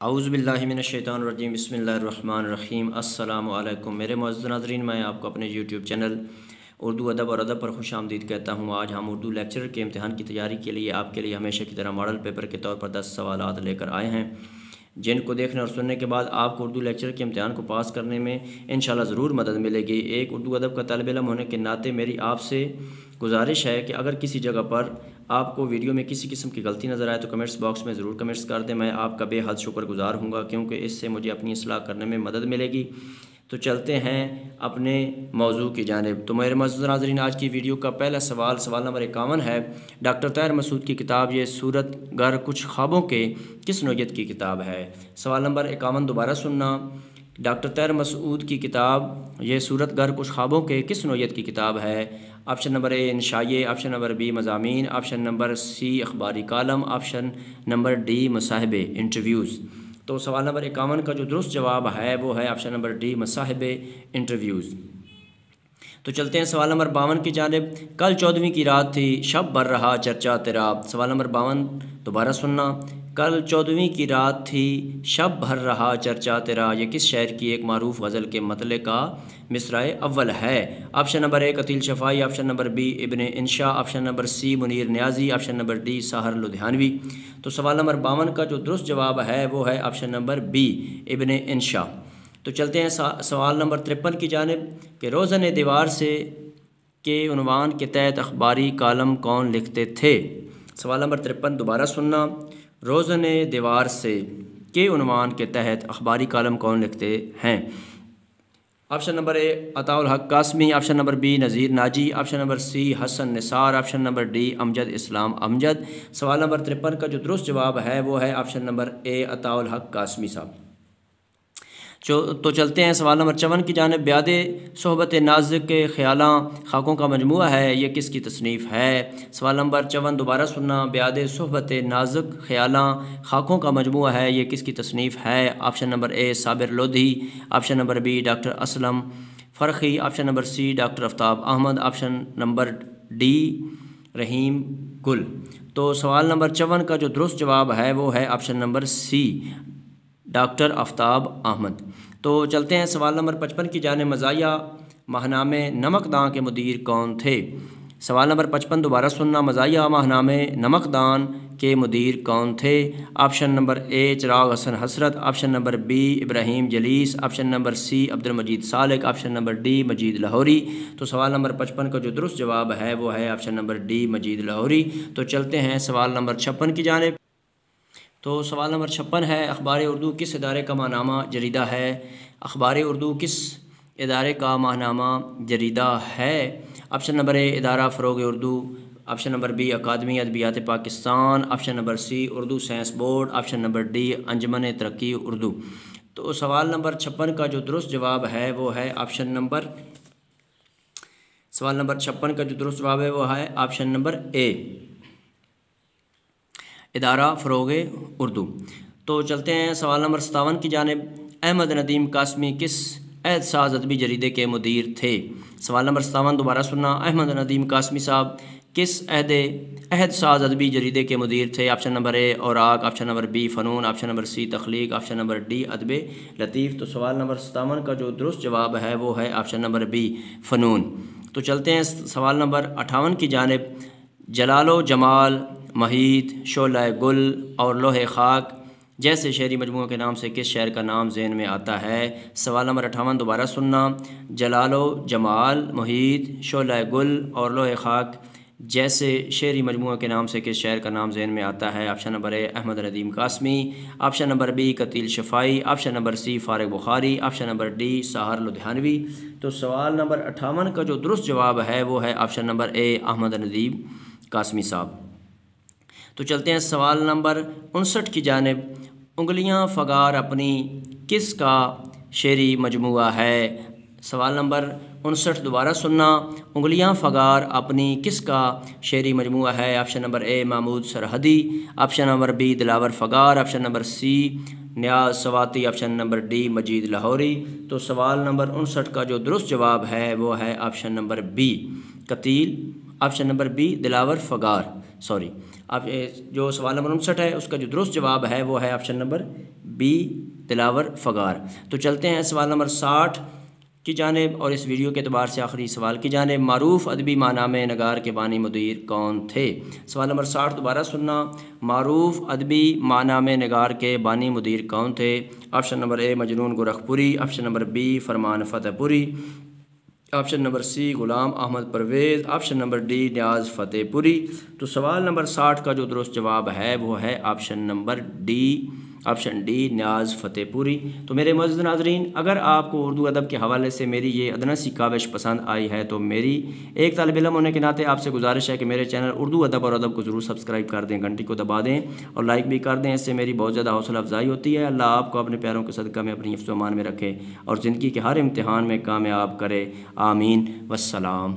اعوذ باللہ من الشیطان الرجیم بسم اللہ الرحمن الرحیم السلام علیکم میرے معزز ناظرین، میں آپ کو اپنے یوٹیوب چینل اردو ادب اور ادب پر خوش آمدید کہتا ہوں۔ آج ہم اردو لیکچرر کے امتحان کی تیاری کے لیے آپ کے لیے ہمیشہ کی طرح ماڈل پیپر کے طور پر 10 سوالات لے کر آئے ہیں، جن کو دیکھنے اور سننے کے بعد آپ کو اردو لیکچر کے امتحان کو پاس کرنے میں انشاءاللہ ضرور مدد ملے گی۔ ایک اردو ادب کا طالب علم ہونے کے ناطے میری آپ سے گزارش ہے کہ اگر کسی جگہ پر آپ کو ویڈیو میں کسی قسم کی غلطی نظر آئے تو کمنٹس باکس میں ضرور کمنٹس کر دیں، میں آپ کا بے حد شکر گزار ہوں گا، کیونکہ اس سے مجھے اپنی اصلاح کرنے میں مدد ملے گی۔ تو چلتے ہیں اپنے موضوع کی جانب۔ تو میرے معزز ناظرین، آج کی ویڈیو کا پہلا سوال نمبر 51 ہے۔ ڈاکٹر طاہر مسعود کی کتاب یہ صورت گر کچھ خوابوں کے کس نوعیت کی کتاب ہے؟ سوال نمبر 51 دوبارہ سننا۔ ڈاکٹر طاہر مسعود کی کتاب یہ صورت گر کچھ خوابوں کے کس نوعیت کی کتاب ہے؟ آپشن نمبر اے انشائیے، آپشن نمبر بی مضامین، آپشن نمبر سی اخباری کالم، آپشن نمبر ڈی مصاحبے انٹرویوز۔ تو سوال نمبر 51 کا جو درست جواب ہے وہ ہے آپشن نمبر ڈی مصاحبے انٹرویوز۔ تو چلتے ہیں سوال نمبر 52 کی جانب۔ کل 14ویں کی رات تھی، شب بھر رہا چرچا تیرا۔ سوال نمبر 52 دوبارہ سننا۔ کل 14ویں کی رات تھی، شب بھر رہا چرچا تیرا، یہ کس شاعر کی ایک معروف غزل کے مطلع کا مصرع اول ہے؟ Option number a قتیل Shifai, option number be ابن انشا، آپشن نمبر سی منیر نیازی، option number D Sahir Ludhianvi. تو سوال نمبر 52 کا جو درست جواب ہے وہ ہے آپشن نمبر بی ابن انشا۔ تو چلتے ہیں سوال نمبر 53 کی جانب کہ روزن دیوار سے کے عنوان کے تحت اخباری کالم کون لکھتے تھے؟ سوال نمبر 53 دوبارہ سننا۔ روزن دیوار سے کے عنوان کے تحت اخباری کالم کون لکھتے ہیں؟ Option number A Ata ul-Haq Qasmi, option number B Nazir Naji, option number C Hassan Nisar, option number D Amjad Islam Amjad. سوال نمبر 53 کا جو درست جواب ہے وہ ہے option number A Ata ul-Haq Qasmi صاحب۔ تو چلتے ہیں سوال نمبر 54 کی جانب۔ بیاد صحبت نازک کے خیالاں خاکوں کا مجموعہ ہے، یہ کس کی تصنیف ہے؟ سوال نمبر 54 دوبارہ سننا۔ بیاد صحبت نازک خیالاں خاکوں کا مجموعہ ہے، یہ کس کی تصنیف ہے؟ Option number A Sabir Lodhi, option number B doctor Aslam Farrukhi, option number C doctor Aftab Ahmed, option number D Rahim Gul. تو سوال نمبر 54 کا جو درست جواب ہے وہ ہے option number C doctor Aftab Ahmad. تو چلتے ہیں سوال نمبر 55 کی جانب۔ مزاحیہ ماہنامے نمک داں کے مدیر کون تھے؟ سوال نمبر 55 دوبارہ سننا۔ مزاحیہ ماہنامے نمک دان کے مدیر کون تھے؟ آپشن نمبر اے چراغ حسن حسرت، option number be Ibrahim جلیس، option number C Abdul Majeed Salik, option number D مجید لاہوری۔ تو سوال نمبر 55 کا جو درست جواب ہے وہ ہے آپشن نمبر ڈی مجید لاہوری۔ تو چلتے ہیں سوال نمبر 56 کی جانب۔ تو سوال نمبر 56 ہے، اخبار اردو کس ادارے کا ماہنامہ جریدہ ہے؟ اخبار اردو کس ادارے کا ماہنامہ جریدہ ہے؟ Option number A Idara Farogh Urdu, option number B Akademi Adabiyat Pakistan, option number C Urdu Science Board, option number D Anjuman Taraqqi Urdu. تو سوال نمبر 56 کا جو درست جواب ہے وہ ہے آپشن نمبر سوال نمبر 56 کا جو درست جواب ہے وہ ہے option number A Idara Farogh Urdu. تو چلتے ہیں سوال نمبر 57 کی جانب۔ احمد ندیم قاسمی کس عہد ساز ادبی جریدے کے مدیر تھے؟ سوال نمبر 57 دوبارہ سننا۔ احمد ندیم قاسمی صاحب کس عہد ساز ادبی جریدے کے مدیر تھے؟ Option number a اوراق، option number be فنون، آپشن نمبر سی تخلیق، آپشن نمبر ڈی ادب لطیف۔ تو سوال نمبر 57 کا جو درست جواب ہے وہ ہے آپشن نمبر بی فنون۔ تو چلتے ہیں سوال نمبر 58 کی جانب۔ جلال و جمال، محیط، شعلہ گل اور لوح خاک جیسے شعری مجموعوں کے نام سے کس شاعر کا نام ذہن میں آتا ہے؟ سوال نمبر 58 دوبارہ سننا۔ جلال و جمال، محیط، شعلہ گل اور لوح خاک جیسے شعری مجموعوں کے نام سے کس شاعر کا نام ذہن میں آتا ہے؟ Option number A Ahmad Nadeem Qasmi, option number B Qateel Shifai, option number C Farigh Bukhari, option number D Sahir Ludhianvi. تو سوال نمبر 58 کا جو درست جواب ہے وہ ہے option number A Ahmad Nadeem Qasmi صاحب۔ تو چلتے ہیں سوال نمبر 59 کی جانب۔ انگلیاں فگار اپنی کس کا شعری مجموعہ ہے؟ سوال نمبر 59 دوبارہ سننا۔ انگلیاں فگار اپنی کس کا شعری مجموعہ ہے؟ آپشن نمبر اے محمود سرحدی، آپشن نمبر بی دلاور فگار، آپشن نمبر سی نیاز سواتی، آپشن نمبر ڈی مجید لاہوری۔ تو سوال نمبر 59 کا جو درست جواب ہے وہ ہے option number B Qateel, option number B Dilawar Figar. اب جو سوال نمبر 59 ہے اس کا جو درست جواب ہے وہ ہے آپشن نمبر بی دلاور فغار۔ تو چلتے ہیں سوال نمبر 60 کی جانب، اور اس ویڈیو کے اعتبار سے آخری سوال کی جانب۔ معروف ادبی ماہنامہ نگار کے بانی مدیر کون تھے؟ سوال نمبر 60 دوبارہ سننا، معروف ادبی ماہنامہ نگار کے بانی مدیر کون تھے؟ آپشن نمبر اے مجنون گورکھپوری، آپشن نمبر بی فرمان فتح پوری، option number C Ghulam Ahmad Parvez, option number D Niaz Fatehpuri. تو سوال نمبر 60 کا جو درست جواب ہے وہ ہے option number D, option D Niaz Fatehpuri. تو میرے معزز ناظرین، اگر آپ کو اردو ادب کے حوالے سے میری یہ ادنیٰ سی کاوش پسند آئی ہے تو میری ایک طالب علم ہونے کے ناطے آپ سے گزارش ہے کہ میرے چینل اردو ادب اور ادب کو ضرور سبسکرائب کر دیں، گھنٹی کو دبا دیں اور لائک بھی کر دیں، اس سے میری بہت زیادہ حوصلہ افزائی ہوتی ہے۔ اللہ آپ کو اپنے پیاروں کے صدقہ میں اپنی حفظ و امان میں رکھے اور زندگی کے ہر امتحان میں کامیاب کرے، آمین، والسلام۔